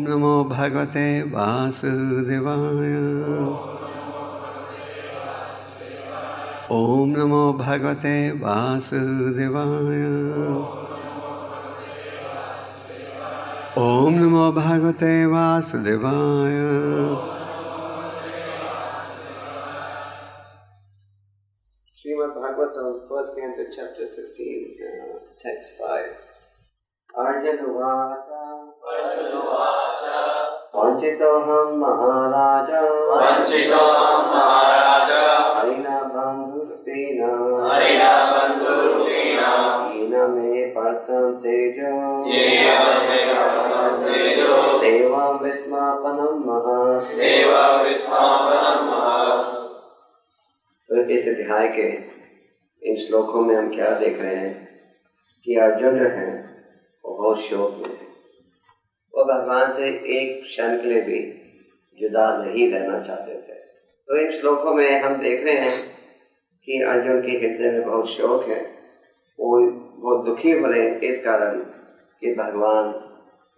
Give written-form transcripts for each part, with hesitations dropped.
ओम नमो भगवते वासुदेवाय। ओम नमो भगवते वासुदेवाय। ओम नमो भगवते वासुदेवाय। Srimad Bhagavatam, first canto, chapter 15, text 5. Arjuna Vanchitoham Maharaja Harina Bandhusena Ina me Partam Tejo Deva Vismapanam Maha। तो इस अध्याय के इन श्लोकों में हम क्या देख रहे हैं कि अर्जुन जो है वो बहुत शोक में है। वो भगवान से एक क्षण के लिए भी जुदा नहीं रहना चाहते थे। तो इन श्लोकों में हम देख रहे हैं कि अर्जुन के हृदय में बहुत शोक है। वो बहुत दुखी हो रहे हैं इस कारण कि भगवान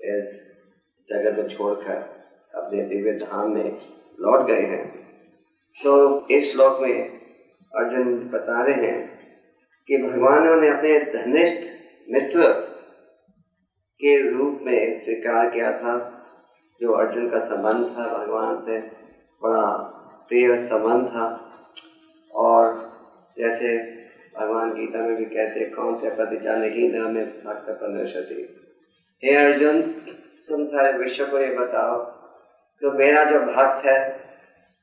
इस जगत को छोड़कर अपने दिव्य धाम में लौट गए हैं। तो इस श्लोक में अर्जुन बता रहे हैं कि भगवान ने अपने घनिष्ठ मित्र के रूप में स्वीकार किया था। जो अर्जुन का संबंध था भगवान से बड़ा प्रिय संबंध था। और जैसे भगवान गीता में भी कहते कौन से पति जाने की न में भक्त पनश्यति। हे अर्जुन, तुम सारे विश्व को ये बताओ तो मेरा जो भक्त है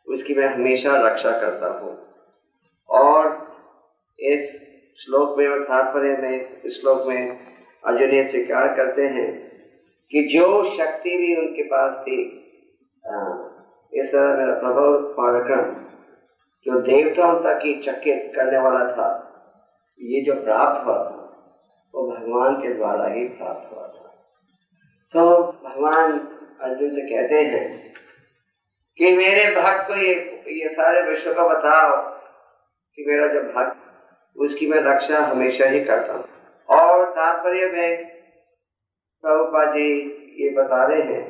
उसकी मैं हमेशा रक्षा करता हूँ। और इस श्लोक में और तात्पर्य में इस श्लोक में अर्जुन ये स्वीकार करते हैं कि जो शक्ति भी उनके पास थी, इस मेरा प्रभु पराक्रम जो देवताओं तक ही चकित करने वाला था, ये जो प्राप्त हुआ था वो भगवान के द्वारा ही प्राप्त हुआ था। तो भगवान अर्जुन से कहते हैं कि मेरे भक्त को ये सारे विश्व को बताओ कि मेरा जो भक्त उसकी मैं रक्षा हमेशा ही करता हूँ। और तात्पर्य में प्रभुपाद जी ये बता रहे हैं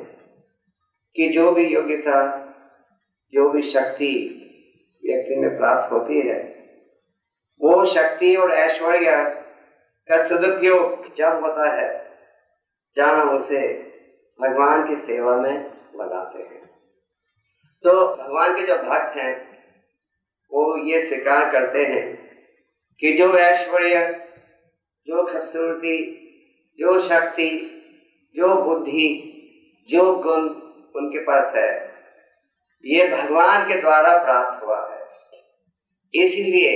कि जो भी योग्यता, जो भी शक्ति व्यक्ति में प्राप्त होती है, वो शक्ति और ऐश्वर्य का सदुपयोग जब होता है जहाँ उसे भगवान की सेवा में लगाते हैं। तो भगवान के जो भक्त हैं वो ये स्वीकार करते हैं कि जो ऐश्वर्य, जो खूबसूरती, जो शक्ति, जो बुद्धि, जो गुण उनके पास है, ये भगवान के द्वारा प्राप्त हुआ है। इसलिए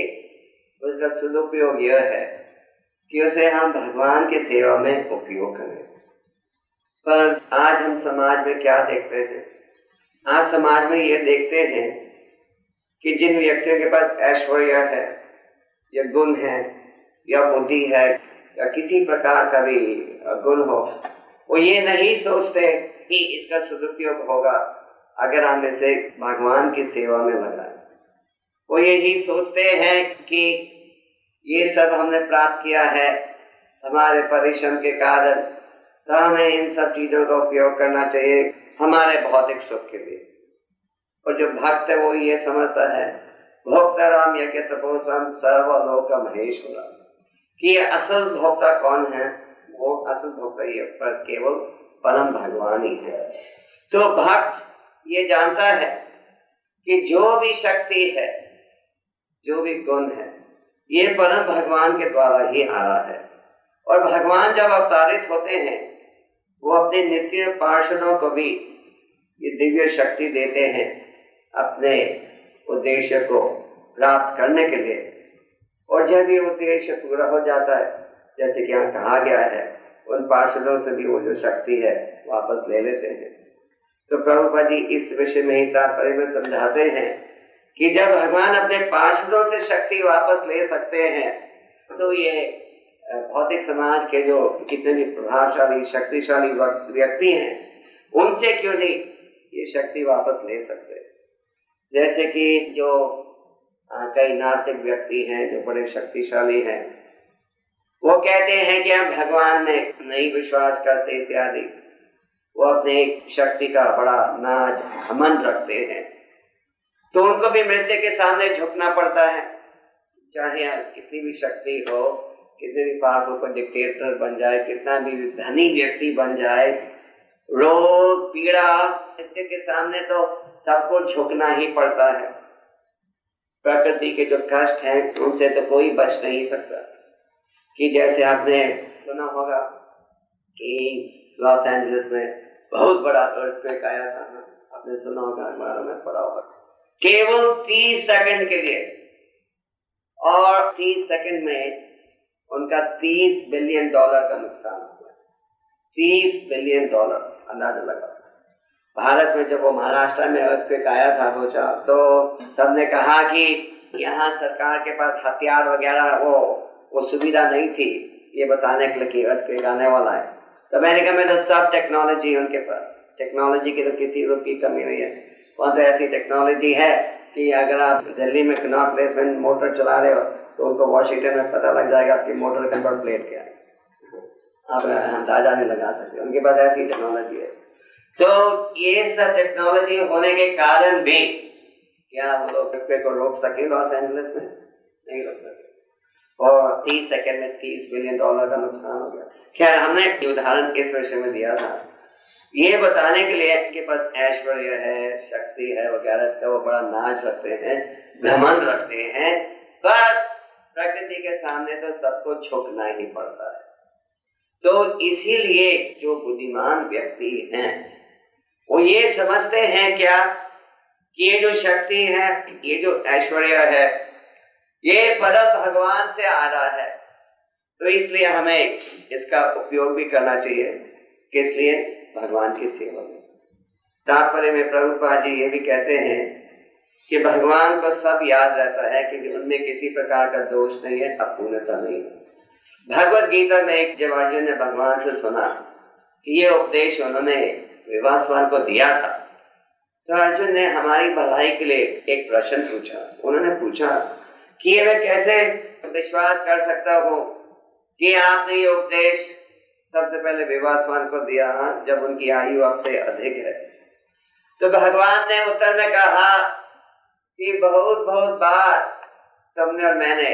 उसका सदुपयोग यह है कि उसे हम भगवान की सेवा में उपयोग करें। पर आज हम समाज में क्या देखते हैं? आज समाज में ये देखते हैं कि जिन व्यक्तियों के पास ऐश्वर्य है या गुण है या बुद्धि है या किसी प्रकार का भी गुण हो, वो ये नहीं सोचते कि इसका सदुपयोग होगा अगर हम इसे भगवान की सेवा में लगाएं। वो यही सोचते हैं कि ये सब हमने प्राप्त किया है हमारे परिश्रम के कारण, तो हमें इन सब चीजों का उपयोग करना चाहिए हमारे भौतिक सुख के लिए। और जो भक्त है वो ये समझता है भोक्ताराम यज्ञ तपोसम सर्वलोक महेश्वरा, कि ये असल भोक्ता कौन है? वो असल भोक्ता ये पर केवल परम भगवान ही है। तो भक्त ये जानता है कि जो भी शक्ति है, जो भी गुण है, ये परम भगवान के द्वारा ही आ रहा है। और भगवान जब अवतारित होते हैं वो अपने नित्य पार्षदों को भी ये दिव्य शक्ति देते हैं अपने उद्देश्य को प्राप्त करने के लिए। और जब ये उद्देश्य पूरा हो जाता है, जैसे कि यहाँ कहा गया है, उन पार्षदों से भी वो जो शक्ति है वापस ले लेते हैं। तो प्रभुपाद जी इस विषय में ही तात्पर्य में समझाते हैं कि जब भगवान अपने पार्षदों से शक्ति वापस ले सकते हैं, तो ये भौतिक समाज के जो कितने भी प्रभावशाली शक्तिशाली व्यक्ति हैं, उनसे क्यों नहीं ये शक्ति वापस ले सकते। जैसे कि जो कई नास्तिक व्यक्ति हैं जो बड़े शक्तिशाली हैं, वो कहते हैं कि हम भगवान में नहीं विश्वास करते इत्यादि। वो अपनी शक्ति का बड़ा नाज घमंड रखते हैं, तो उनको भी मृत्यु के सामने झुकना पड़ता है। चाहे कितनी भी शक्ति हो, कितने भी पावरफुल कोई डिक्टेटर बन जाए, कितना भी धनी व्यक्ति बन जाए, रोग पीड़ा मृत्यु के सामने तो सबको झुकना ही पड़ता है। प्रकृति के जो कष्ट हैं उनसे तो कोई बच नहीं सकता। कि जैसे आपने सुना होगा कि लॉस एंजलिस में बहुत बड़ा अर्थक्वेक आया था, आपने सुना होगा, अखबारों में पढ़ा होगा, केवल 30 सेकंड के लिए, और 30 सेकंड में उनका $30 बिलियन का नुकसान हो गया। $30 बिलियन, अंदाजा लगा। भारत में जब वो महाराष्ट्र में अर्थक्वेक आया था तो सबने कहा कि यहाँ सरकार के पास हथियार वगैरह वो सुविधा नहीं थी ये बताने के लिए कि अर्थक्वेक आने वाला है। तो अमेरिका में तो सब टेक्नोलॉजी उनके पास, टेक्नोलॉजी की तो किसी रूप की कमी नहीं है। वहाँ तो ऐसी टेक्नोलॉजी है कि अगर आप दिल्ली में कनॉट प्लेस में मोटर चला रहे हो तो उनको वॉशिंगटन में पता लग जाएगा आपकी मोटर का नंबर प्लेट क्या है, आप अंदाजा नहीं लगा सकते। उनके पास ऐसी टेक्नोलॉजी है। तो ये सब टेक्नोलॉजी होने के कारण भी क्या वो लोग को रोक सके लॉस एंजलिस में? नहीं रोक सके, और 30 सेकंड में $30 बिलियन का नुकसान हो गया। खैर, हमने एक उदाहरण इस विषय में दिया था ये बताने के लिए कि पास ऐश्वर्य है, शक्ति है वगैरह, इसका वो बड़ा नाच रखते हैं, घमंड रखते हैं, पर प्रकृति के सामने तो सबको झुकना ही पड़ता है। तो इसीलिए जो बुद्धिमान व्यक्ति हैं वो ये समझते हैं क्या कि ये जो शक्ति है, ये जो ऐश्वर्य है, ये परम भगवान से आ रहा है, तो इसलिए हमें इसका उपयोग भी करना चाहिए। किस लिए? भगवान की सेवा में। तात्पर्य में प्रभुपाद जी ये भी कहते हैं कि भगवान को सब याद रहता है कि उनमें किसी प्रकार का दोष नहीं है, अपूर्णता नहीं है। भगवत गीता में जब अर्जुन ने भगवान से सुना कि ये उपदेश उन्होंने विवासवान को दिया था, तो अर्जुन ने हमारी भलाई के लिए एक प्रश्न पूछा। उन्होंने पूछा कि ये मैं कैसे विश्वास कर सकता हूँ कि आपने ये उपदेश सबसे पहले विवासवान को दिया जब उनकी आयु आपसे अधिक है। तो भगवान ने उत्तर में कहा कि बहुत बहुत बार तुमने और मैंने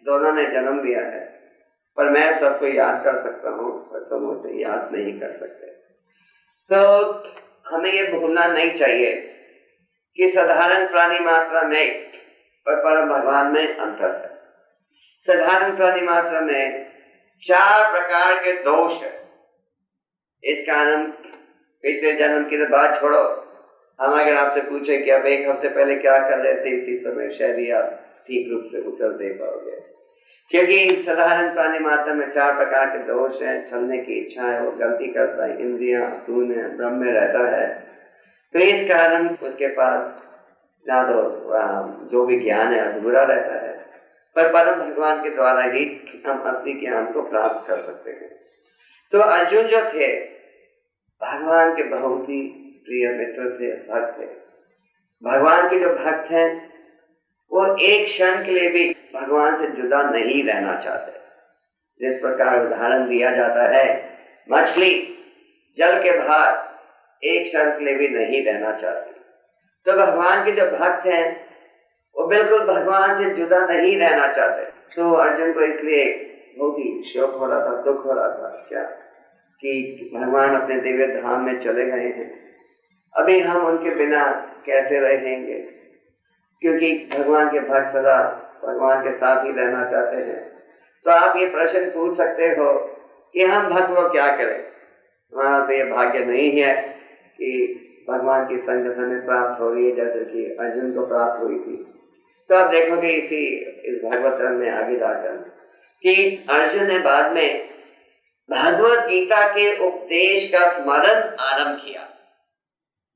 दोनों ने जन्म लिया है, पर मैं सबको याद कर सकता हूँ, पर तुम उसे याद नहीं कर सकते। तो हमें ये भूलना नहीं चाहिए कि साधारण प्राणी मात्रा में और परम भगवान में अंतर है। साधारण प्राणी मात्रा में 4 प्रकार के दोष है। इस कारण पिछले जन्म की तो बात छोड़ो, हम अगर आपसे पूछे कि अब 1 हफ्ते पहले क्या कर रहे थे, इसी समय शायद ही आप ठीक रूप से उत्तर दे पाओगे, क्योंकि साधारण प्राणी मात्रा में 4 प्रकार के दोष हैं। छलने की इच्छा है, वो गलती करता है, इंद्रियां अपूर्ण है, भ्रम में रहता है, तो इस कारण उसके पास ना तो जो भी ज्ञान है अधूरा रहता है। पर परम भगवान के द्वारा ही हम असली ज्ञान को प्राप्त कर सकते हैं। तो अर्जुन जो थे भगवान के बहुत ही प्रिय मित्र थे, भक्त थे। भगवान के जो भक्त हैं वो एक क्षण के लिए भी भगवान से जुदा नहीं रहना चाहते। जिस प्रकार उदाहरण दिया जाता है, मछली जल के बाहर एक क्षण के लिए भी नहीं रहना चाहती, तो भगवान के जो भक्त हैं वो बिल्कुल भगवान से जुदा नहीं रहना चाहते। तो अर्जुन को इसलिए बहुत ही शोक हो रहा था, दुख हो रहा था क्या कि भगवान अपने दिव्य धाम में चले गए हैं, अभी हम उनके बिना कैसे रहेंगे, क्योंकि भगवान के भक्त सदा भगवान के साथ ही रहना चाहते हैं। तो आप ये प्रश्न पूछ सकते हो कि हम भक्त लोग क्या करें, हमारा तो ये भाग्य नहीं है कि भगवान की संगत हमें प्राप्त हो रही है जैसे कि अर्जुन को प्राप्त हुई थी। तो आप देखोगे इस भागवत में आगे जाकर कि अर्जुन ने बाद में भगवत गीता के उपदेश का स्मरण आरंभ किया,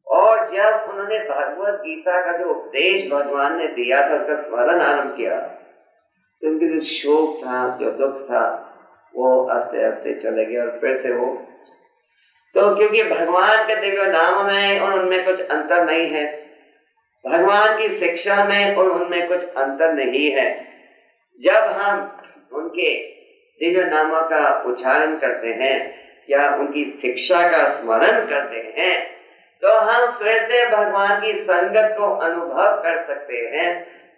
और जब उन्होंने भगवत गीता का जो उपदेश भगवान ने दिया था उसका स्मरण आरंभ किया, तो उनके जो शोक था, जो दुख था, वो आस्ते आस्ते चले गए और फिर से वो, तो क्योंकि भगवान के दिव्य नाम में और उनमें कुछ अंतर नहीं है, भगवान की शिक्षा में और उनमें कुछ अंतर नहीं है। जब हम उनके दिव्य नामों का उच्चारण करते हैं या उनकी शिक्षा का स्मरण करते हैं तो हम फिर से भगवान की संगत को अनुभव कर सकते हैं,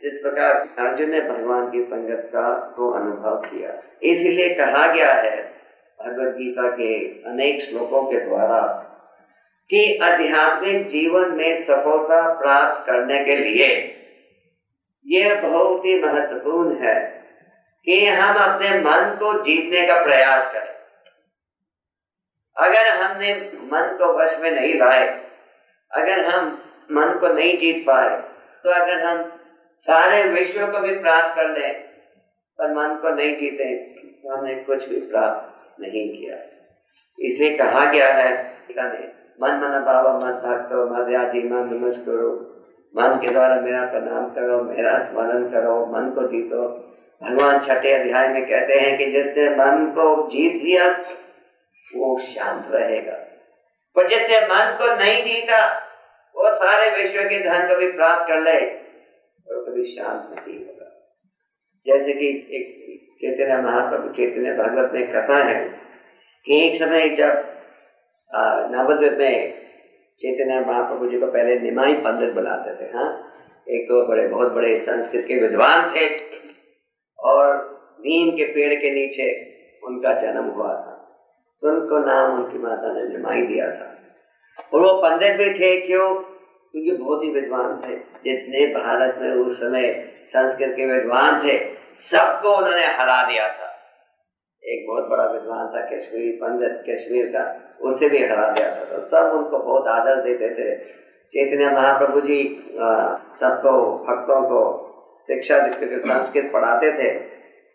जिस प्रकार अर्जुन ने भगवान की संगत को अनुभव किया। इसलिए कहा गया है भगवद गीता के अनेक श्लोकों के द्वारा कि आध्यात्मिक जीवन में सफलता प्राप्त करने के लिए यह बहुत ही महत्वपूर्ण है कि हम अपने मन को जीतने का प्रयास करें। अगर हमने मन को वश में नहीं लाए, अगर हम मन को नहीं जीत पाए, तो अगर हम सारे विश्व को भी प्राप्त कर लें पर मन को नहीं जीते तो हमने कुछ भी प्राप्त नहीं किया। इसलिए कहा गया है गीता में, मन मन भाव मत भक्तो मर्यादि मन नमस्करो, मन के द्वारा मेरा प्रणाम करो, मेरा स्मरण करो, मन को जीतो। भगवान छठे अध्याय में कहते हैं कि जिसने मन को जीत लिया वो शांत रहेगा, पर जिसने मन को नहीं जीता वो सारे विश्व के धन को भी प्राप्त कर ले और कभी शांत नहीं होगा। जैसे कि एक चैतन्य महाप्रभु चैतन्य भागवत में कथा है कि एक समय जब नवद्वीप में चैतन्य महाप्रभु जी को पहले निमाई पंडित बुलाते थे। हाँ, एक तो बहुत बड़े संस्कृत के विद्वान थे और नीम के पेड़ के नीचे उनका जन्म हुआ था, तो उनको नाम उनकी माता ने निमाई दिया था। और वो पंडित भी थे, क्यों? क्योंकि बहुत ही विद्वान थे। जितने भारत में उस समय संस्कृत के विद्वान थे सबको उन्होंने हरा दिया था। एक बहुत बड़ा विद्वान था कश्मीरी पंडित, कश्मीर का, उसे भी हरा दिया था। तो सब उनको बहुत आदर देते थे। चैतन्य महाप्रभु जी सबको, भक्तों को शिक्षा देते थे, संस्कृत पढ़ाते थे।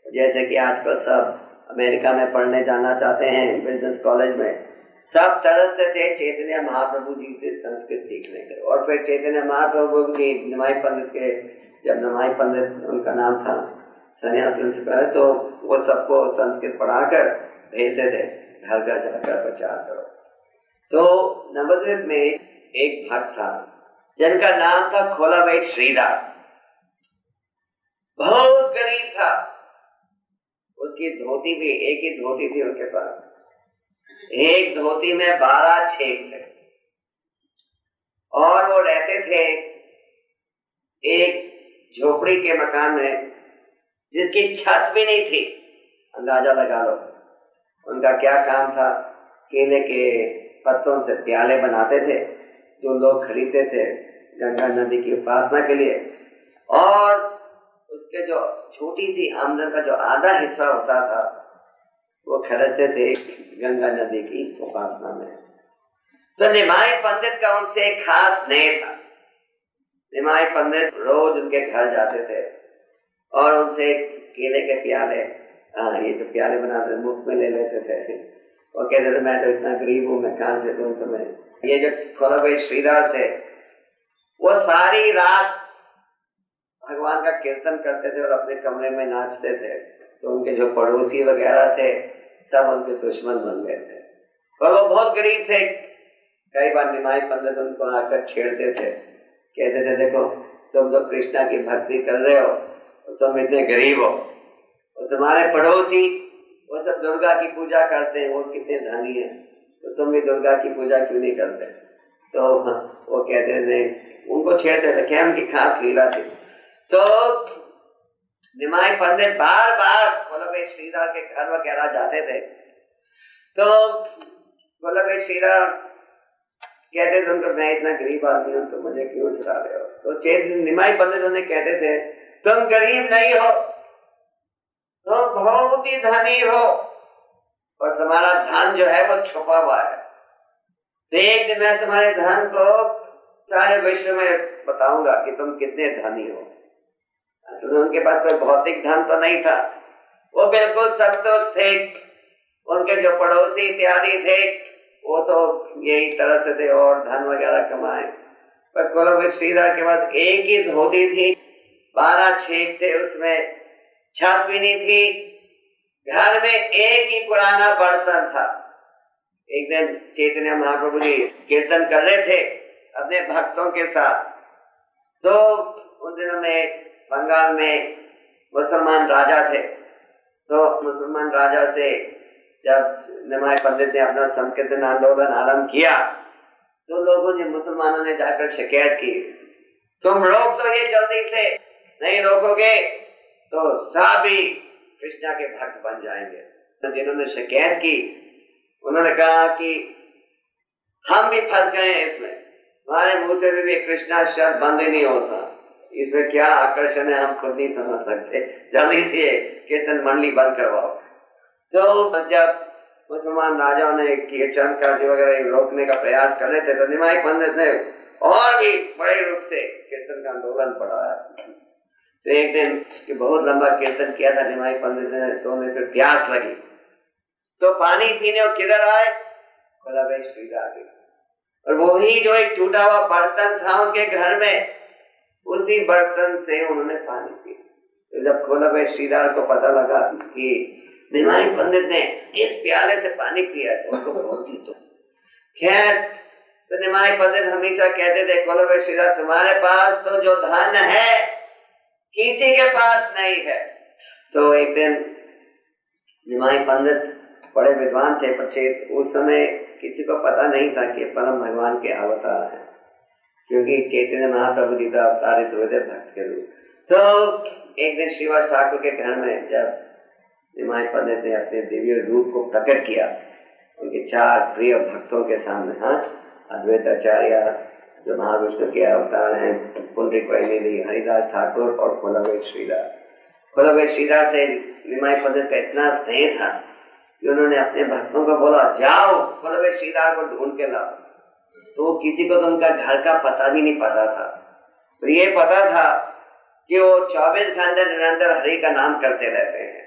जैसे कि आजकल सब अमेरिका में पढ़ने जाना चाहते हैं बिजनेस कॉलेज में, सब तरसते थे चैतन्य महाप्रभु जी से संस्कृत सीखने के। और फिर चैतन्य महाप्रभु जी निमाई पंडित के, जब निमाई पंडित उनका नाम था, सन्यास लेने से पहले, तो वो सबको संस्कृत पढ़ाकर भेजते थे घर घर जाकर प्रचार करो। तो नवद्वीप में एक भक्त था जिनका नाम था खोलावेट श्रीधर। बहुत गरीब था, उसकी धोती भी एक ही धोती थी उनके पास। एक धोती में 12 छेद थे और वो रहते थे एक झोपड़ी के मकान में जिसकी छत भी नहीं थी। अंदाजा लगा लो उनका क्या काम था। केले के पत्तों से प्याले बनाते थे जो लोग खरीदते थे गंगा नदी की उपासना के लिए, और उसके जो छोटी सी आमदन का जो आधा हिस्सा होता था वो खर्चते थे गंगा नदी की उपासना में। तो निमाई पंडित का उनसे खास स्नेह था। निमाई पंडित रोज उनके घर जाते थे और उनसे केले के प्याले, ये जो प्याले बनाते मुफ्त में ले लेते थे। और कहते थे मैं तो इतना गरीब हूँ, मैं कहाँ से दूं तुम्हें। ये जो खोलावेट श्रीधर थे वो सारी रात भगवान का कीर्तन करते थे और अपने कमरे में नाचते थे। तो उनके जो पड़ोसी वगैरह थे सब उनके दुश्मन बन गए थे, और वो बहुत गरीब थे। कई बार निमाई पंडित उनको आकर छेड़ते थे, कहते थे देखो तुम तो कृष्णा की भक्ति कर रहे हो और तुम इतने गरीब हो, और तुम्हारे पड़ोसी वो सब दुर्गा की पूजा करते हैं, वो कितने धनी हैं, तो तुम भी दुर्गा की पूजा क्यों नहीं करते। तो वो कहते थे, उनको छेड़ते थे, क्या उनकी खास लीला थी। तो निमाई पंडित बार बार खोलावेट श्रीधर के घर वगैरह जाते थे। तो खोलावेट श्रीधर कहते थे उनको, मैं इतना गरीब आदमी हूँ तो मुझे क्यों चुरा रहे हो। तो निमाई पंडित उन्हें कहते थे, तुम गरीब नहीं हो, तुम बहुत ही धनी हो, और तुम्हारा धन जो है वो छुपा हुआ है। तो एक दिन मैं तुम्हारे धन को सारे विश्व में बताऊंगा कि तुम कितने धनी हो। असल उनके पास कोई भौतिक धन तो नहीं था, वो बिल्कुल संतुष्ट थे। उनके जो पड़ोसी इत्यादि थे वो तो यही तरह थे और धन वगैरह कमाए, पर खोलावेट श्रीधर के पास एक ही धोती थी, 12 छेद थे, उसमें छत भी नहीं थी। घर में एक ही पुराना बर्तन था। एक दिन चैतन्य महाप्रभु जी कीर्तन कर रहे थे अपने भक्तों के साथ। तो उन दिनों में बंगाल में मुसलमान राजा थे। तो मुसलमान राजा से जब निमाई पंडित ने अपना संकीर्तन आंदोलन आरंभ किया तो लोगों ने, मुसलमानों ने जाकर शिकायत की, तुम रोक दो ये जल्दी से, नहीं रोकोगे तो सभी कृष्णा के भक्त बन जाएंगे। तो जिन्होंने शिकायत की उन्होंने कहा कि हम भी फंस गए हैं इसमें, हमारे मुंह से भी कृष्णा शब्द बंद ही नहीं होता, इसमें क्या आकर्षण है हम खुद नहीं समझ सकते, जल्दी से कीर्तन मंडली बंद करवाओ। तो जब मुसलमान राजाओं ने कीर्तन कार्य वगैरह रोकने का प्रयास कर रहे थे तो निमाई पंडित ने और भी बड़े रूप से कीर्तन का आंदोलन बढ़ाया। तो एक दिन बहुत लंबा कीर्तन किया था निमाई पंडित ने, तो उन्हें फिर प्यास लगी तो पानी पीने और किधर आए, खोलाबे श्रीदार के, और वही जो एक टूटा हुआ बर्तन था उनके घर में, उसी बर्तन से उन्होंने पानी पिया। तो जब खोलाबे श्रीदार को पता लगा कि निमाई पंडित ने इस प्याले से पानी पिया तो उनको बहुत ही तो खैर, तो निमाई पंडित हमेशा कहते थे, खोलाबे श्रीदार तुम्हारे पास तो जो धन है किसी के पास नहीं है। तो एक दिन निमाई पंडित बड़े विद्वान थे, पर उस समय किसी को पता नहीं था कि परम भगवान के अवतार हैं, क्योंकि चैतन्य महाप्रभु जी का अवतारित हुए थे भक्त के रूप। तो एक दिन श्रीवास ठाकुर के घर में जब निमाई पंडित ने अपने दिव्य रूप को प्रकट किया उनके 4 प्रिय भक्तों के सामने, अद्वैताचार्य जो महाविष्णु के अवतार हैं, पुंडरीक वैनिधि, हरिदास ठाकुर और खोलाबे श्रीदार। खोलाबे श्रीदार से निमाई पंडित का इतना स्नेह था कि उन्होंने अपने भक्तों को बोला, जाओ खोलाबे श्रीदार को ढूंढ के लाओ। तो किसी को तो उनका घर का पता भी नहीं पता था, तो ये पता था कि वो 24 घंटे निरंतर हरि का नाम करते रहते हैं।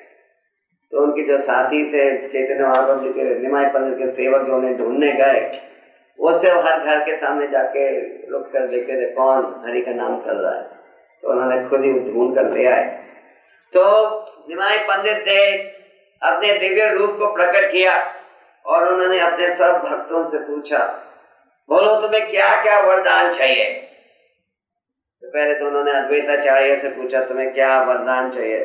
तो उनके जो साथी थे चैतन्य महाप्रभु जी के, निमाई पंडित के सेवक जो उन्हें ढूंढने गए, वो से हर घर के सामने जाके रुक कर देखते थे कौन हरि का नाम कर रहा है। तो उन्होंने खुद ही ढूंढ कर ले आए। तो निमाई पंडित ने अपने दिव्य रूप को प्रकट किया और उन्होंने अपने सब भक्तों से पूछा, बोलो तुम्हें क्या क्या वरदान चाहिए। तो पहले तो उन्होंने अद्वैताचार्य से पूछा, तुम्हें क्या वरदान चाहिए।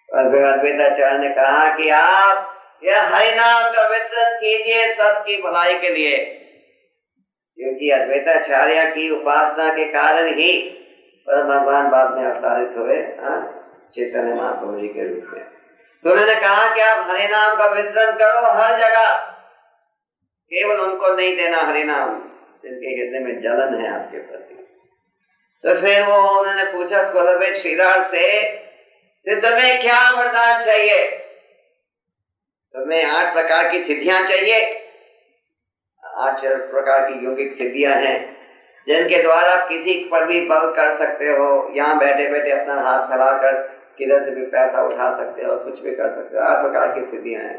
और अद्वैताचार्य ने कहा कि आप यह हरि नाम का कीर्तन कीजिए सबकी भलाई के लिए, क्योंकि अद्वैताचार्य की उपासना के कारण ही परम भगवान बाद में अवतारित हुए चैतन्य महाप्रभु जी के रूप में। तो उन्होंने कहा कि आप हरि नाम का कीर्तन करो हर जगह, केवल उनको नहीं देना हरि नाम जिनके हृदय में जलन है आपके प्रति। तो फिर वो उन्होंने पूछा खोलाबे श्रीदार से, तुम्हें क्या वरदान चाहिए। तुम्हें 8 प्रकार की सिद्धियां चाहिए। 8 प्रकार की योगिक सिद्धियां हैं जिनके द्वारा किसी पर भी बल कर सकते हो, यहाँ बैठे बैठे अपना हाथ फैलाकर किधर से भी पैसा उठा सकते हो, कुछ भी कर सकते हो। 8 प्रकार की सिद्धियां हैं।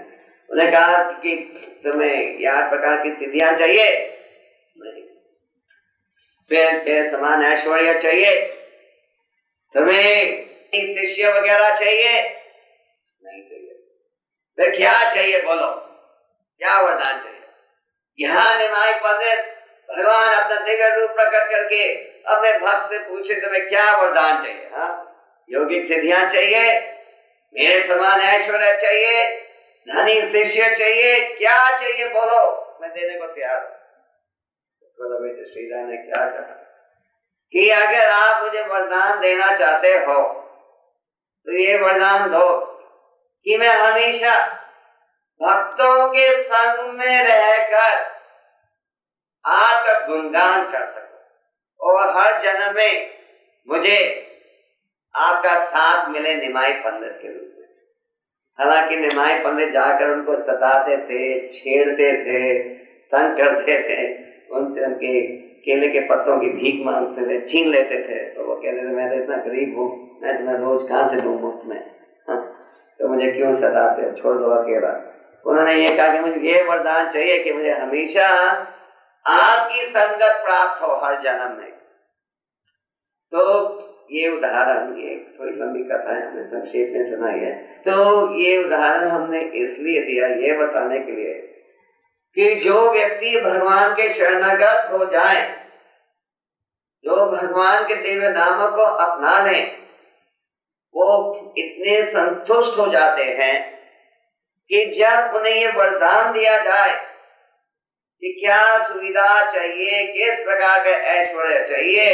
उन्हें कहा कि तुम्हें ये 8 प्रकार की सिद्धियां चाहिए, नहीं। फिर तेरे समान ऐश्वर्य चाहिए, तुम्हें शिष्य वगैरह चाहिए, नहीं चाहिए। फिर क्या चाहिए बोलो, क्या वरदान चाहिए। यहाँ निमाई पंडित भगवान अपना दिव्य रूप प्रकट करके अपने भक्त से पूछे तुम्हें क्या वरदान चाहिए। योगिक सिद्धियां चाहिए, मेरे समान ऐश्वर्य चाहिए, धनी शिष्य चाहिए, क्या चाहिए बोलो, मैं देने को तैयार हूं। तो श्रीदार ने क्या कहा कि अगर आप मुझे वरदान देना चाहते हो तो ये वरदान दो कि मैं हमेशा भक्तों के संग में रहकर आपका गुणगान कर सकूं और हर जन्म में मुझे आपका साथ मिले निमाई पंडित के रूप में। हालांकि निमाई पंडित जाकर उनको सताते थे, छेड़ते थे, तंग करते थे, उनसे उनके केले के पत्तों की भीख मांगते थे, छीन लेते थे। तो वो कहते थे मैं तो इतना गरीब हूँ, मैं तुम्हें रोज कहाँ से दूं मुफ्त में, तो मुझे क्यों सताते हो, छोड़ दो अकेला। उन्होंने ये कहा कि मुझे ये वरदान चाहिए कि मुझे हमेशा आपकी संगत प्राप्त हो हर जन्म में। तो ये उदाहरण, ये थोड़ी लंबी कथा है, हमने संक्षेप में सुनाई है। तो ये उदाहरण हमने इसलिए दिया ये बताने के लिए कि जो व्यक्ति भगवान के शरणागत हो जाए, जो भगवान के दिव्य नामों को अपना लें, वो इतने संतुष्ट हो जाते हैं कि जब उन्हें ये वरदान दिया जाए कि क्या सुविधा चाहिए, किस प्रकार का ऐश्वर्य चाहिए,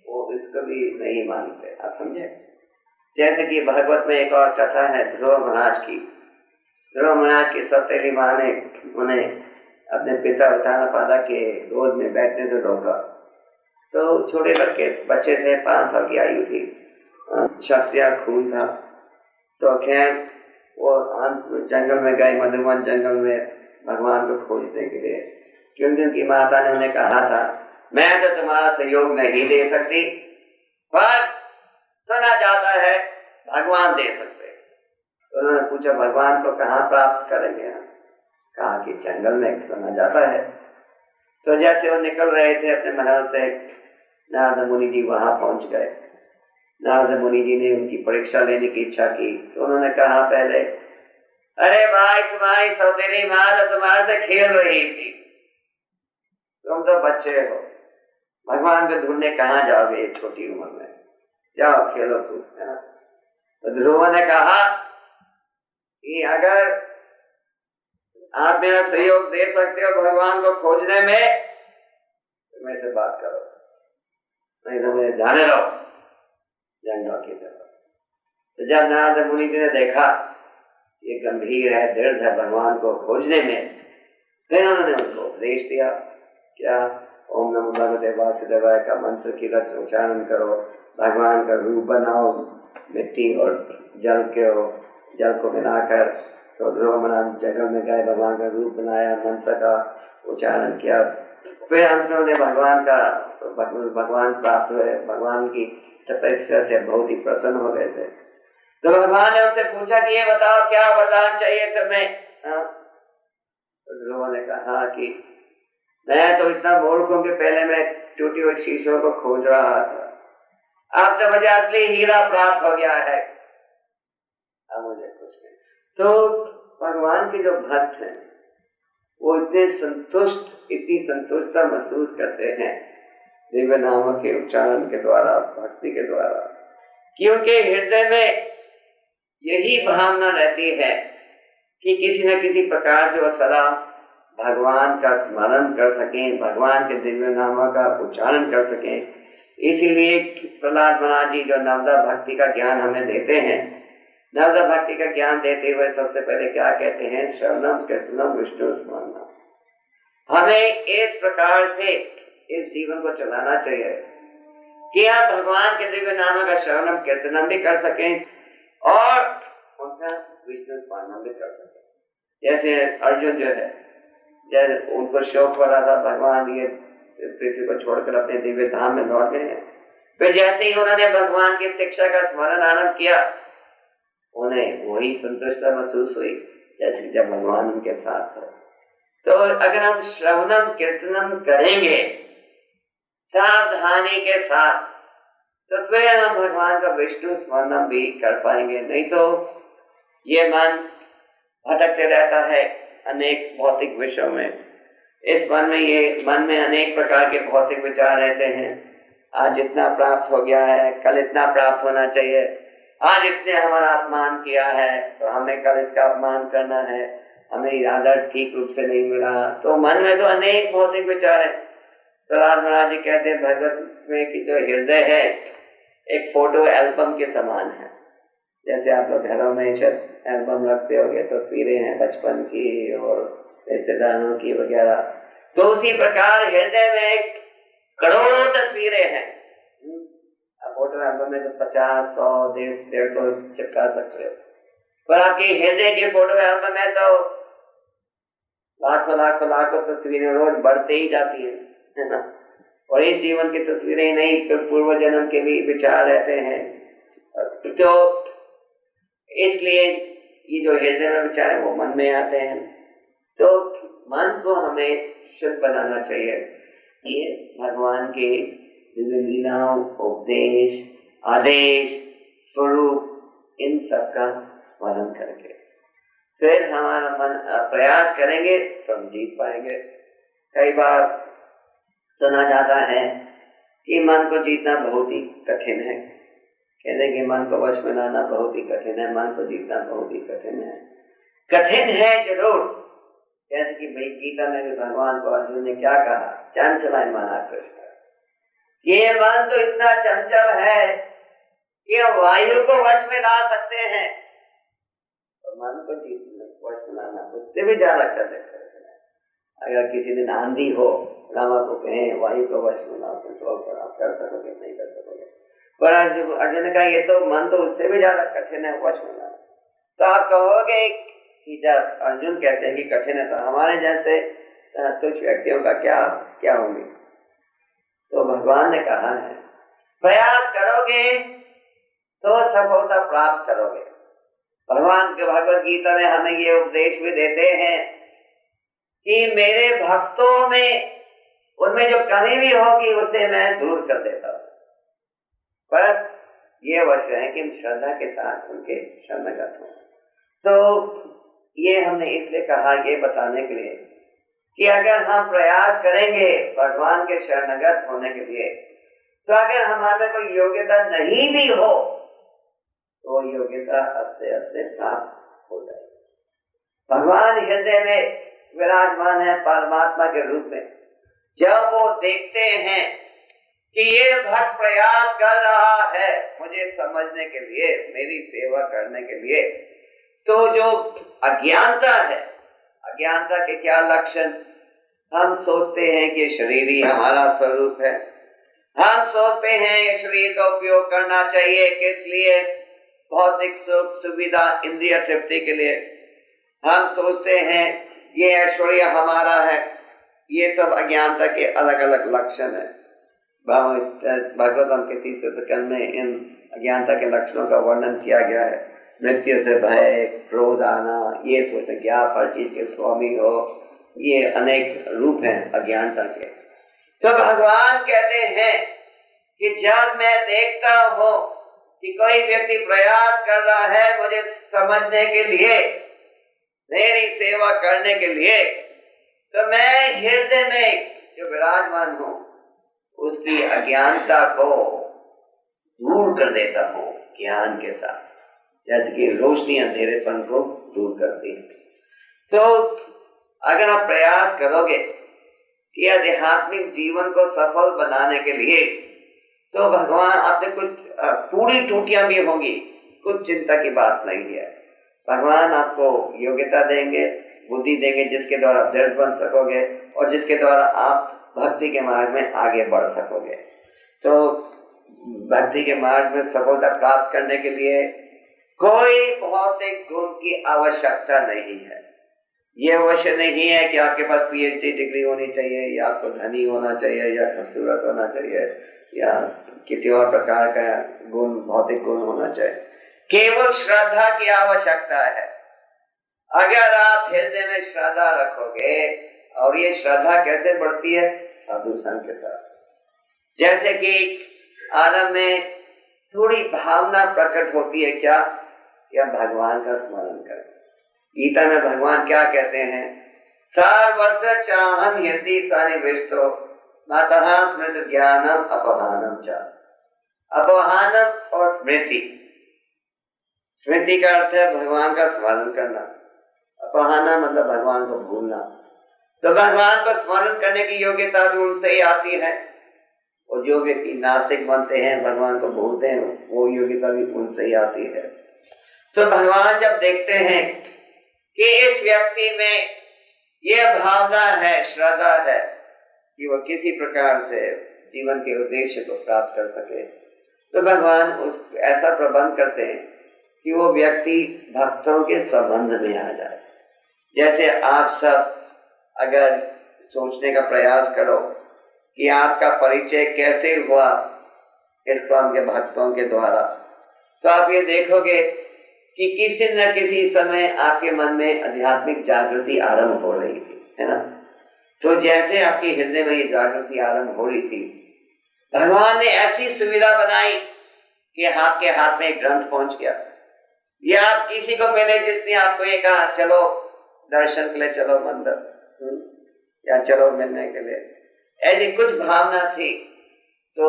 वो इसको भी नहीं मानते। आप समझे? जैसे कि भागवत में एक और कथा है ध्रुव महाराज की। ध्रुव महाराज की सौतेली माँ ने उन्हें अपने पिता उत्तानपाद के गोद में बैठने से रोका। तो छोटे बच्चे थे, 5 साल की आयु थी, क्षत्रिय खून था। तो खैर वो जंगल में गए, मधुवन जंगल में भगवान को खोजने के लिए, क्योंकि उनकी माता ने उन्हें कहा था मैं तो तुम्हारा सहयोग नहीं दे सकती, पर सुना जाता है भगवान दे सकते। तो उन्होंने पूछा भगवान को कहाँ प्राप्त करेंगे हम? कहा कि जंगल में सुना जाता है। तो जैसे वो निकल रहे थे अपने महल से, नारद मुनि जी वहां पहुंच गए। नारद मुनि जी ने उनकी परीक्षा लेने की इच्छा की। तो उन्होंने कहा पहले, अरे भाई तुम्हारी सौतेली माँ तो तुम्हारे से खेल रही थी, तुम तो बच्चे हो, भगवान को ढूंढने कहाँ जाओगे ये छोटी उम्र में, जाओ खेलो तुम, है ना। तो ध्रुव ने कहा कि अगर आप मेरा सहयोग दे सकते हो भगवान को खोजने में तो मेरे से बात करो, नहीं तो मुझे जाने रहो जंगल की तरफ। तो जब नारद मुनि जी ने देखा ये गंभीर है, दृढ़ है भगवान को खोजने में, फिर उन्होंने उनको उपदेश दिया, क्या ओम नमो भगवते वासुदेवाय का मंत्र की उच्चारण करो, भगवान का रूप बनाओ, मिट्टी और जल को मिलाकर। तो ध्रुव महाराज जंगल में गए, भगवान का रूप बनाया, मंत्र का उच्चारण किया, फिर अंत में भगवान प्राप्त हुए। भगवान की तपस्या से बहुत ही प्रसन्न हो गए थे। तो भगवान ने उनसे पूछा कि ये बताओ क्या वरदान चाहिए तुम्हें? तो ध्रुव ने कहा कि मैं तो इतना मूर्ख हूं कि पहले मैं टूटी हुई शीशों को खोज रहा था, अब तो मुझे असली हीरा प्राप्त हो गया है, अब मुझे कुछ नहीं। तो भगवान के जो भक्त हैं वो इतनी संतुष्टता महसूस करते हैं दिव्य नामों के उच्चारण के द्वारा, भक्ति के द्वारा, कि उनके हृदय में यही भावना रहती है कि किसी न किसी प्रकार से वो सदा भगवान का स्मरण कर सकें, भगवान के दिव्य नामों का उच्चारण कर सकें। इसीलिए प्रहलाद महाराज जी जो नवदा भक्ति का ज्ञान हमें देते हैं, नवदा भक्ति का ज्ञान देते हुए सबसे पहले क्या कहते हैं? श्रवणम कीर्तनम विष्णु स्मरणम। हमें इस प्रकार से इस जीवन को चलाना चाहिए कि आप भगवान के दिव्य नामों का श्रवणम कीर्तनम भी कर सकें और उनका विष्णु स्मरणम भी कर सकें। जैसे अर्जुन जो है, जैसे उनको शौक हो रहा था भगवान ये पृथ्वी को छोड़कर अपने दिव्य धाम में लौट गए हैं, फिर जैसे ही उन्होंने भगवान की शिक्षा का स्मरण आरंभ किया, उन्हें वही संतुष्टता महसूस हुई जैसे जब भगवान उनके साथ है। तो अगर हम श्रवणम कीर्तनम करेंगे सावधानी के साथ, तो फिर हम भगवान का विष्णु स्मरणम भी कर पाएंगे। नहीं तो ये मन भटकते रहता है अनेक भौतिक विषयों में। इस मन में अनेक प्रकार के भौतिक विचार रहते हैं। आज इतना प्राप्त हो गया है, कल इतना प्राप्त होना चाहिए, आज इसने हमारा अपमान किया है तो हमें कल इसका अपमान करना है, हमें आदर ठीक रूप से नहीं मिला। तो मन में तो अनेक भौतिक विचार है। प्रहलाद महाराज जी कहते हैं भगवत में कि जो हृदय है एक फोटो एल्बम के समान है। जैसे आप लोग घरों में एल्बम रखते होंगे, तस्वीरें हैं बचपन की और रिश्तेदारों की वगैरह, तो उसी प्रकार हृदय में करोड़ों तस्वीरें हैं। फोटो एल्बम में तो 50, 100, 150 चिपका सकते हो, पर आपके हृदय के फोटो एल्बम में तो लाखों तस्वीरें रोज बढ़ते ही जाती है ना। और इस जीवन की तस्वीरें नहीं, फिर पूर्व जन्म के भी विचार रहते हैं। तो इसलिए ये जो हृदय में विचार है वो मन में आते हैं। तो मन को हमें शुद्ध बनाना चाहिए। ये भगवान के लीलाओं, उपदेश, आदेश, स्वरूप, इन सब का स्मरण करके फिर हमारा मन प्रयास करेंगे तो हम जीत पाएंगे। कई बार सुना जाता है कि मन को जीतना बहुत ही कठिन है, कहते हैं कि मन को वश में लाना बहुत ही कठिन है, मन को जीतना बहुत ही कठिन है। कठिन है जरूर। जैसे कि भाई गीता में भी भगवान को अर्जुन ने क्या कहा, चंचल माना कृष्ण, ये मन तो इतना चंचल है कि वायु को वश में ला सकते हैं, और मन को वश में लाना उससे भी ज्यादा कर सकते हैं। अगर किसी दिन आंधी हो, रामा को कहें वायु को वश में लाओ, कंट्रोल करो, आप कर सकोगे नहीं कर सकोगे। पर अर्जुन ने कहा ये तो मन तो उससे भी ज्यादा कठिन है वश में लाना। तो आप कहोगे कि जब अर्जुन कहते हैं कि कठिन है तो हमारे जैसे तुच्छ व्यक्तियों का क्या होंगे? तो भगवान ने कहा है प्रयास करोगे तो सफलता प्राप्त करोगे। भगवान के भगवत गीता में हमें ये उपदेश भी देते हैं कि मेरे भक्तों में उनमें जो कमी भी होगी उसे मैं दूर कर देता हूं, पर ये अवश्य है कि श्रद्धा के साथ उनके शरणगत हो। तो ये हमने इसलिए कहा, ये बताने के लिए कि अगर हम प्रयास करेंगे भगवान के शरणगत होने के लिए, तो अगर हमारे कोई योग्यता नहीं भी हो तो योग्यता अपने अपने प्राप्त हो जाएगी। भगवान हृदय में विराजमान है परमात्मा के रूप में। जब वो देखते हैं कि ये भक्त प्रयास कर रहा है मुझे समझने के लिए, मेरी सेवा करने के लिए, तो जो अज्ञानता है, अज्ञानता के क्या लक्षण? हम सोचते हैं कि शरीर ही हमारा स्वरूप है। हम सोचते हैं शरीर का उपयोग करना चाहिए किस लिए? भौतिक सुख सुविधा इंद्रिय तृप्ति के लिए। हम सोचते हैं ये ऐश्वर्य हमारा है। ये सब अज्ञानता के अलग अलग लक्षण है। भागवतम के 30 स्कंद में इन अज्ञानता के लक्षणों का वर्णन किया गया है। मृत्यु से भय, क्रोध आना, ये सोचते कि आप हर चीज के स्वामी हो, ये अनेक रूप हैं अज्ञानता के। तो भगवान कहते हैं कि जब मैं देखता हूं कि कोई व्यक्ति प्रयास कर रहा है मुझे समझने के लिए, मेरी सेवा करने के लिए, तो मैं हृदय में जो विराजमान हूं उसकी अज्ञानता को दूर कर देता हूं ज्ञान के साथ, जैसे कि रोशनी अंधेरेपन को दूर करती है। तो अगर आप प्रयास करोगे कि आध्यात्मिक जीवन को सफल बनाने के लिए, तो भगवान आपने कुछ पूरी टूटियां भी होंगी, कुछ चिंता की बात नहीं है। भगवान आपको योग्यता देंगे, बुद्धि देंगे, जिसके द्वारा आप दृढ़ बन सकोगे और जिसके द्वारा आप भक्ति के मार्ग में आगे बढ़ सकोगे। तो भक्ति के मार्ग में सफलता प्राप्त करने के लिए कोई भौतिक गुण की आवश्यकता नहीं है। ये अवश्य नहीं है कि आपके पास पीएचडी डिग्री होनी चाहिए, या आपको धनी होना चाहिए, या खूबसूरत होना चाहिए, या किसी और प्रकार का गुण, भौतिक गुण होना चाहिए। केवल श्रद्धा की आवश्यकता है। अगर आप हृदय में श्रद्धा रखोगे, और ये श्रद्धा कैसे बढ़ती है? साधु संग के साथ। जैसे कि आरंभ में थोड़ी भावना प्रकट होती है, क्या? या भगवान का स्मरण करें। गीता में भगवान क्या कहते हैं? सर्वत्र चाहम हृदि सन्निविष्टो मतः स्मृति ज्ञानम अपहानम च। अपहानम और स्मृति, स्मृति का अर्थ है भगवान का स्मरण करना, अपहाना मतलब भगवान को भूलना। तो भगवान को स्मरण करने की योग्यता भी उनसे ही आती है, और जो व्यक्ति नास्तिक बनते हैं, भगवान को भूलते हैं, वो योग्यता भी उनसे ही आती है। तो भगवान जब देखते हैं कि इस व्यक्ति में यह भावना है, श्रद्धा है कि वो किसी प्रकार से जीवन के उद्देश्य को प्राप्त कर सके, तो भगवान उस ऐसा प्रबंध करते हैं कि वो व्यक्ति भक्तों के संबंध में आ जाए। जैसे आप सब अगर सोचने का प्रयास करो कि आपका परिचय कैसे हुआ इस क्रम के भक्तों के द्वारा, तो आप ये देखोगे कि किसी न किसी समय आपके मन में आध्यात्मिक जागृति आरंभ हो रही थी, है ना? तो जैसे आपके हृदय में ये जागृति आरंभ हो रही थी, भगवान ने ऐसी सुविधा बनाई कि आपके हाथ में एक ग्रंथ पहुंच गया, या आप किसी को मिले जिसने आपको ये कहा चलो दर्शन के लिए चलो मंदिर, या चलो मिलने के लिए, ऐसी कुछ भावना थी। तो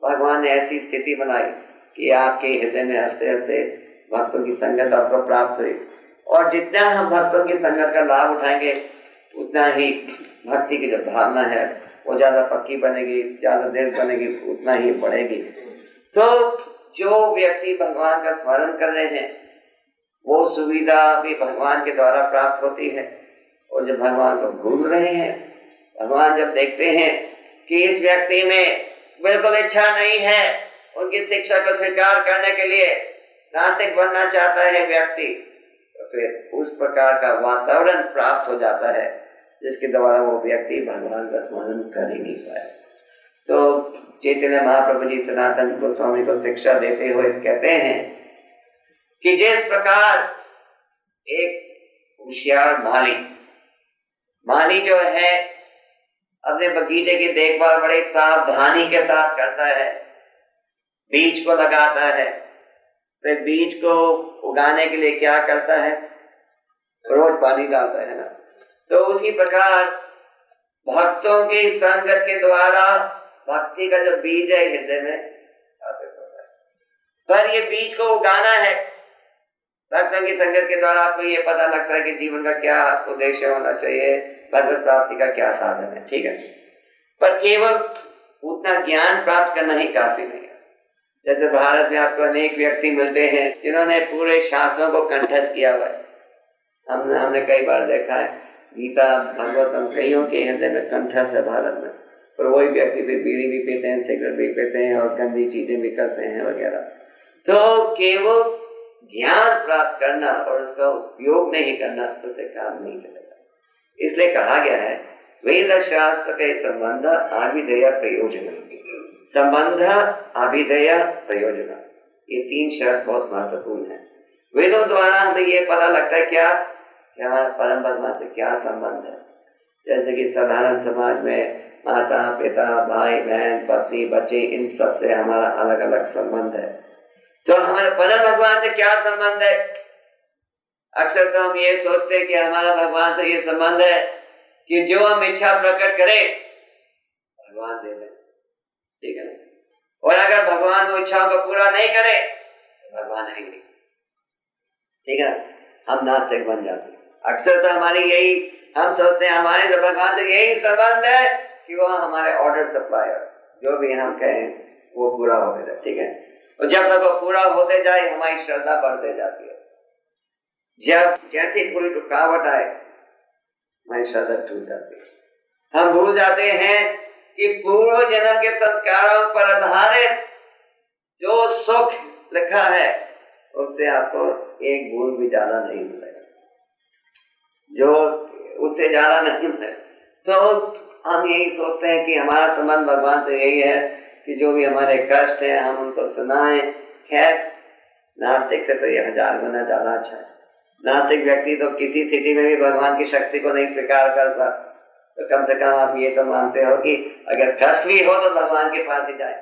भगवान ने ऐसी स्थिति बनाई कि आपके हृदय में हंसते हंसते भक्तों की संगत आपको प्राप्त हुई। और जितना हम भक्तों की संगत का लाभ उठाएंगे उतना ही भक्ति की जो भावना है वो ज्यादा पक्की बनेगी, ज्यादा देर बनेगी, उतना ही बढ़ेगी। तो जो व्यक्ति भगवान का स्मरण कर रहे हैं वो सुविधा भी भगवान के द्वारा प्राप्त होती है। और जब भगवान को भूल रहे हैं, भगवान जब देखते हैं कि इस व्यक्ति में बिल्कुल इच्छा नहीं है उनकी शिक्षा को स्वीकार करने के लिए, नास्तिक बनना चाहता है व्यक्ति, तो फिर उस प्रकार का वातावरण प्राप्त हो जाता है जिसके द्वारा वो व्यक्ति भगवान का स्मरण कर ही नहीं पाए। तो चैतन्य महाप्रभु जी सनातन गोस्वामी को शिक्षा देते हुए कहते हैं कि जिस प्रकार एक होशियार माली जो है अपने बगीचे की देखभाल बड़े सावधानी के साथ करता है, बीज को लगाता है, फिर बीज को उगाने के लिए क्या करता है, रोज पानी डालता है ना। तो उसी प्रकार भक्तों की संगत के द्वारा भक्ति का जो बीज है हृदय में स्थापित होता है। पर ये बीज को उगाना है, भक्तों की संगत के द्वारा आपको ये पता लगता है कि जीवन का क्या उद्देश्य होना चाहिए, भगवत प्राप्ति का क्या साधन है, ठीक है। पर केवल उतना ज्ञान प्राप्त करना ही काफी नहीं है। जैसे भारत में आपको अनेक व्यक्ति मिलते हैं जिन्होंने पूरे शास्त्रों को कंठस्थ किया हुआ है। हमने कई बार देखा है गीता भागवतम कईयों के हृदय में कंठस्थ है भारत में, पर वही व्यक्ति भी बीड़ी भी पीते हैं, सिगरेट भी पीते हैं और गंदी चीजें भी करते हैं वगैरह। तो केवल ज्ञान प्राप्त करना और उसका उपयोग नहीं करना, उससे काम नहीं चलेगा। इसलिए कहा गया है वेद शास्त्र के संबंध अभिधेय प्रयोजन, संबंध अभिधेय प्रयोजन, ये तीन शर्त बहुत महत्वपूर्ण है। वेदों द्वारा हमें ये पता लगता है क्या कि हमारे परम भगवान से क्या संबंध है। जैसे कि साधारण समाज में माता पिता भाई बहन पत्नी बच्चे इन सब से हमारा अलग अलग संबंध है, तो हमारे परम भगवान से क्या संबंध है। अक्सर तो हम ये सोचते हैं कि हमारा भगवान से ये संबंध है कि जो हम इच्छा प्रकट करें भगवान दे दें, ठीक है ना। और अगर भगवान वो इच्छाओं को पूरा नहीं करे तो भगवान है नहीं, ठीक है ना, हम नास्तिक बन जाते हैं। अक्सर तो हमारी यही हम सोचते हैं हमारे तो भगवान से यही संबंध है कि वो हमारे ऑर्डर सप्लायर, जो भी हम कहें वो पूरा हो जाए, ठीक है। और जब तक वो पूरा होते जाए हमारी श्रद्धा बढ़ते जाती है। जब जैसे कोई रुकावट आए हमारी श्रद्धा टूट जाती है। हम भूल जाते हैं कि पूर्व जन्म के संस्कारों पर आधारित जो सुख लिखा है उससे आपको एक बूंद भी ज्यादा नहीं मिलेगा, जो उससे ज्यादा नहीं मिलेगा। तो हम यही सोचते हैं कि हमारा संबंध भगवान से यही है कि जो भी हमारे कष्ट हैं हम उनको सुनाएं। खैर नास्तिक से तो ये 1000 गुना ज्यादा अच्छा है। नास्तिक व्यक्ति तो किसी स्थिति में भी भगवान की शक्ति को नहीं स्वीकार करता, तो कम से कम आप ये तो मानते हो कि अगर कष्ट भी हो तो भगवान के पास ही जाए,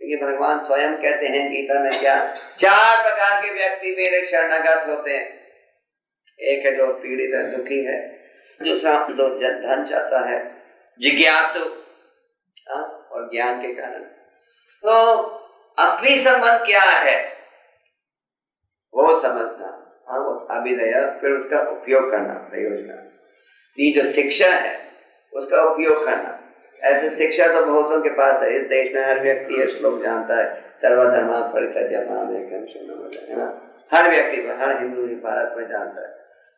क्योंकि भगवान स्वयं कहते हैं गीता में क्या 4 प्रकार के व्यक्ति मेरे शरणागत होते हैं। एक है जो पीड़ित है, दुखी है, दूसरा जो धन चाहता है, जिज्ञासु और ज्ञान के कारण। तो असली संबंध क्या है वो समझना, वो अभिधेय, फिर उसका उपयोग करना, प्रयोजन। ये जो शिक्षा है उसका उपयोग करना। ऐसे शिक्षा तो बहुतों के पास है इस देश में, हर व्यक्ति ये श्लोक जानता है, सर्वधर्मा परित्यज्य माम एकम शरणम, है ना। हर व्यक्ति, हर हिंदू ही भारत में जानता है।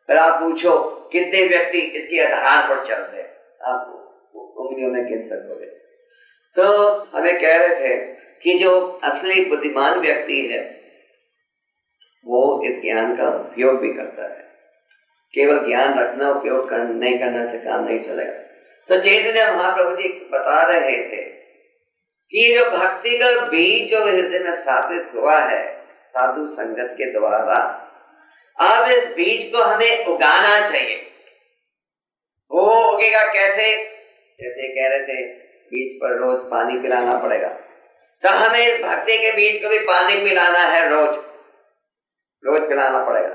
फिर आप पूछो कितने व्यक्ति इसके आधार पर चल रहे, आप उंगलियों में गिन सकोगे। तो हमें कह रहे थे कि जो असली बुद्धिमान व्यक्ति है वो इस ज्ञान का उपयोग भी करता है। केवल ज्ञान रखना, उपयोग नहीं करने से काम नहीं चलेगा। तो चैतन्य महाप्रभु जी बता रहे थे कि ये जो भक्ति का बीज जो हृदय में स्थापित हुआ है साधु संगत के द्वारा, अब इस बीज को हमें उगाना चाहिए। वो उगेगा कैसे? जैसे कह रहे थे बीज पर रोज पानी पिलाना पड़ेगा, तो हमें इस भक्ति के बीज को भी पानी पिलाना है, रोज पिलाना पड़ेगा।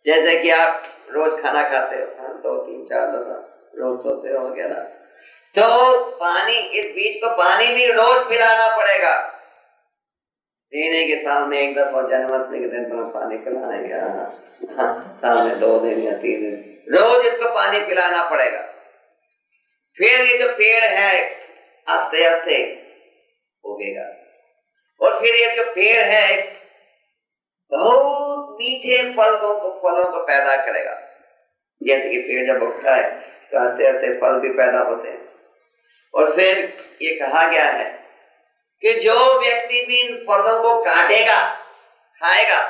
जैसे कि आप रोज खाना खाते हो, 2, 3, 4 दफा रोज सोते हो वगैरह, तो पानी, इस बीज को पानी भी रोज पिलाना पड़ेगा। महीने के साल में एक दफा जन्माष्टमी के दिन पर पानी पिलाएंगे, साल में 2 दिन या 3 दिन रोज इसको पानी पिलाना पड़ेगा। फिर ये जो पेड़ है आस्ते आस्ते उगेगा और फिर ये जो पेड़ है बहुत मीठे फलों को पैदा करेगा। जैसे कि पेड़ जब उगता है तो आस्ते आस्ते फल भी पैदा होते हैं। और फिर ये कहा गया है कि जो व्यक्ति भी इन फलों को काटेगा खाएगा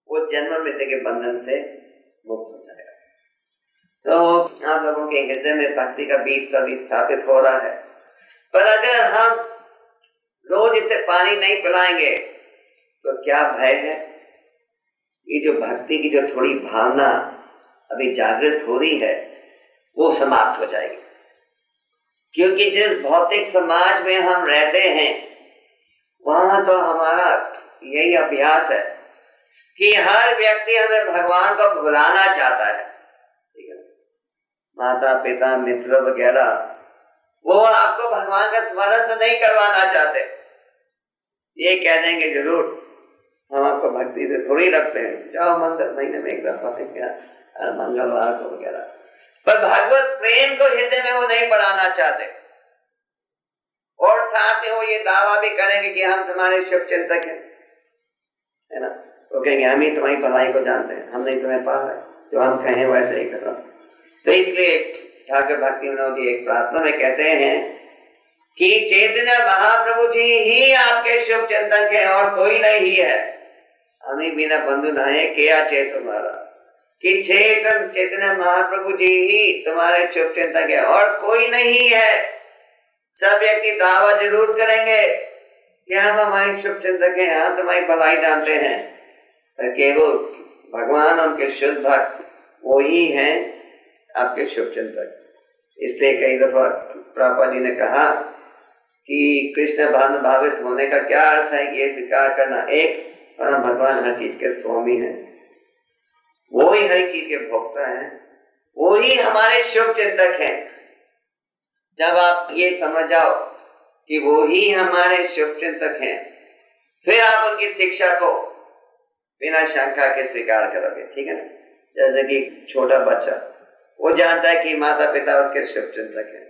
वो जन्म मृत्यु के बंधन से मुक्त हो जाएगा। तो आप लोगों के हृदय में भक्ति का बीज कभी स्थापित हो रहा है, पर अगर हम रोज इसे पानी नहीं पिलाएंगे तो क्या भय है, ये जो भक्ति की जो थोड़ी भावना अभी जागृत हो रही है वो समाप्त हो जाएगी। क्योंकि जिस भौतिक समाज में हम रहते हैं वहां तो हमारा यही अभ्यास है कि हर व्यक्ति हमें भगवान को भुलाना चाहता है। ठीक है, माता पिता मित्र वगैरह वो आपको भगवान का स्मरण तो नहीं करवाना चाहते। ये कह देंगे जरूर हम आपको भक्ति से थोड़ी रखते हैं, जाओ मंदिर महीने में एक दफा मंगलवार को वगैरह, पर भगवत प्रेम को हृदय में वो नहीं बढ़ाना चाहते। और साथ में वो ये दावा भी करेंगे कि हम तुम्हारे शुभ चिंतक हैं, है ना। वो कहेंगे हम ही तुम्हारी भलाई को जानते हैं, हम नहीं तुम्हें पा रहे, जो हम कहें वैसे ही करो। तो इसलिए ठाकुर भक्ति विनोद जी एक प्रार्थना में कहते हैं कि चैतन्य महाप्रभु जी ही आपके शुभ चिंतक है और कोई नहीं है। हमें बिना बंधु नाहे किया चेत तुम्हारा, कि चैतन्य महाप्रभु जी ही तुम्हारे शुभ चिंतक है और कोई नहीं है। सब व्यक्ति दावा जरूर करेंगे कि हम हमारे शुभ चिंतक हैं, हम तुम्हारी भलाई जानते हैं, पर केवल भगवान उनके शुद्ध भक्त वो ही हैं आपके शुभ चिंतक। इसलिए कई दफा प्रभुपाद जी ने कहा कि कृष्ण भावित होने का क्या अर्थ है, ये स्वीकार करना एक भगवान हर चीज के स्वामी है, वो ही हर चीज के भोक्ता है, वो ही हमारे शुभ चिंतक हैं। जब आप ये समझ जाओ कि वो ही हमारे शुभ चिंतक हैं, फिर आप उनकी शिक्षा को बिना शंका के स्वीकार करोगे। ठीक है ना। जैसे कि छोटा बच्चा वो जानता है कि माता पिता उसके शुभ चिंतक हैं,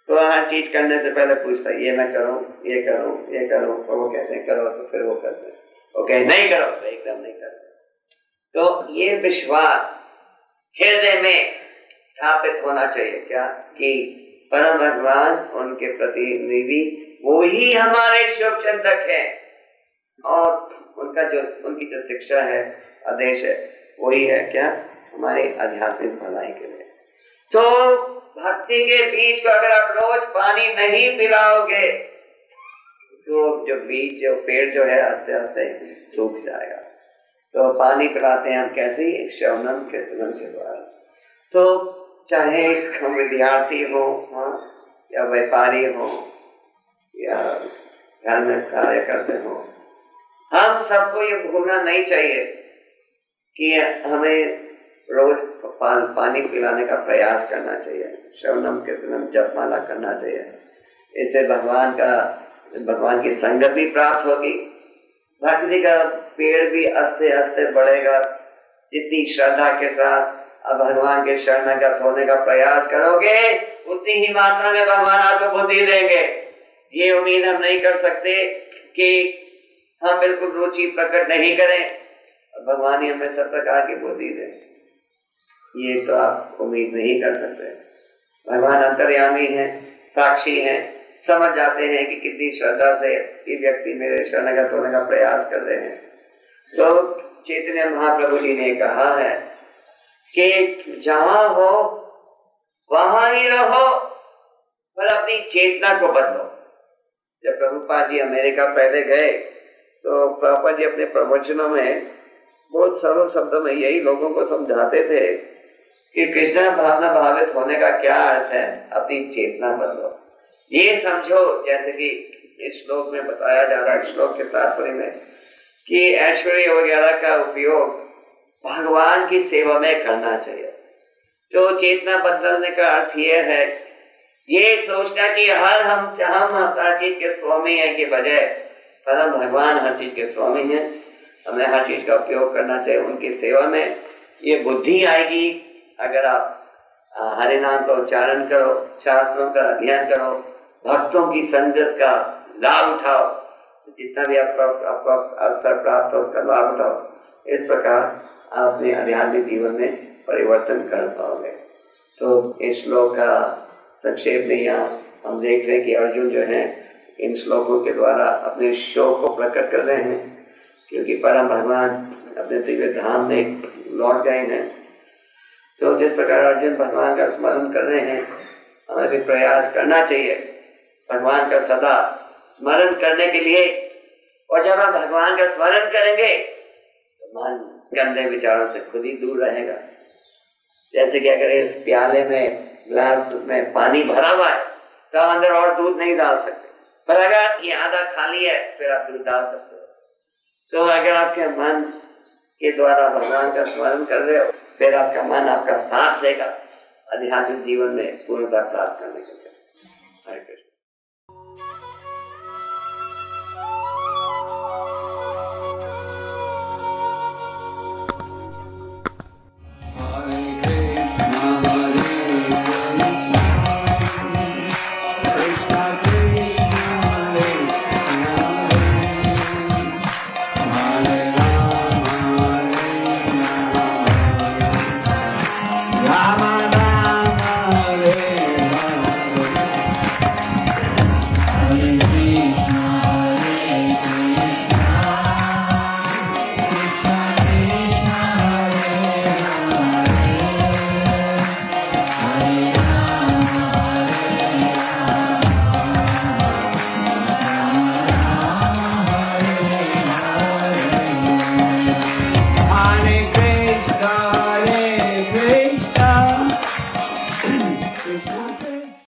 तो हर चीज करने से पहले पूछता है ये मैं करूं, ये करूं, ये करूं, तो वो कहते हैं करो, तो फिर वो करते हैं। वो कहे नहीं करो तो एकदम नहीं करते। तो ये विश्वास हृदय में स्थापित होना चाहिए क्या, कि परम भगवान उनके प्रतिनिधि वो ही हमारे शुभ चिंतक है और उनकी जो शिक्षा है, आदेश है, वही है क्या, हमारे आध्यात्मिक भलाई के लिए। तो भक्ति के बीज को अगर आप रोज पानी नहीं पिलाओगे तो जो बीज जो पेड़ जो है आस्ते आस्ते सूख जाएगा। तो पानी पिलाते हैं हम कैसे ही, श्रवणम कीर्तनम के द्वारा। तो चाहे हम विद्यार्थी हो या व्यापारी हो या घर में कार्य करते हो, हम सबको ये भूलना नहीं चाहिए कि हमें रोज पानी पिलाने का प्रयास करना चाहिए, श्रवणम कीर्तनम जपमाला करना चाहिए। इससे भगवान की संगत भी प्राप्त होगी, भक्ति का पेड़ भी आस्ते आस्ते बढ़ेगा। जितनी श्रद्धा के साथ अब भगवान के शरणागत होने का प्रयास करोगे उतनी ही मात्रा में भगवान आपको बुद्धि देंगे। ये उम्मीद हम नहीं कर सकते कि हम बिल्कुल रुचि प्रकट नहीं करें और भगवान ही हमें सब प्रकार की बुद्धि दे, ये तो आप उम्मीद नहीं कर सकते। भगवान अंतर्यामी है, साक्षी है, समझ जाते हैं कि कितनी श्रद्धा से ये व्यक्ति मेरे शरणागत होने का प्रयास कर रहे हैं। तो चैतन्य महाप्रभु जी ने कहा है कि जहां हो वहां ही रहो, पर अपनी चेतना को बदलो। जब प्रभुपाद जी अमेरिका पहले गए तो प्रभुपाद जी अपने प्रवचनों में बहुत सरल शब्दों में यही लोगों को समझाते थे कि कृष्ण भावना भावित होने का क्या अर्थ है, अपनी चेतना बदलो। ये समझो जैसे कि इस श्लोक में बताया जा रहा है, श्लोक के तात्पर्य में, कि ऐश्वर्य वगैरह का उपयोग भगवान की सेवा में करना चाहिए। तो चेतना बदलने का अर्थ यह है, ये सोचना कि हम हर चीज के स्वामी हैं के बजाय परम भगवान हर चीज के स्वामी हैं, हमें हर चीज का उपयोग करना चाहिए उनकी सेवा में। ये बुद्धि आएगी अगर आप हरि नाम का उच्चारण करो, शास्त्रों का अध्ययन करो, भक्तों की संगत का लाभ उठाओ, तो जितना भी आपका अवसर प्राप्त हो उसका लाभ उठाओ। इस प्रकार आप अपने आध्यात्मिक जीवन में परिवर्तन कर पाओगे। तो इस श्लोक का संक्षेप में यहाँ हम देख रहे हैं कि अर्जुन जो है इन श्लोकों के द्वारा अपने शोक को प्रकट कर रहे हैं, क्योंकि परम भगवान अपने दिव्य धाम में लौट गए हैं। तो जिस प्रकार अर्जुन भगवान का स्मरण कर रहे हैं, हमें भी प्रयास करना चाहिए भगवान का सदा स्मरण करने के लिए। और जब हम भगवान का स्मरण करेंगे तो मन गंदे विचारों से खुद ही दूर रहेगा। जैसे कि अगर इस प्याले में ग्लास में पानी भरा हुआ है तो हम अंदर और दूध नहीं डाल सकते, पर अगर ये आधा खाली है फिर आप दूध डाल सकते हो। तो अगर आपके मन के द्वारा भगवान का स्मरण कर रहे हो, फिर आपका मन आपका साथ देगा आध्यात्मिक जीवन में पूर्णता प्राप्त करने के लिए। हरे कृष्ण। Krishna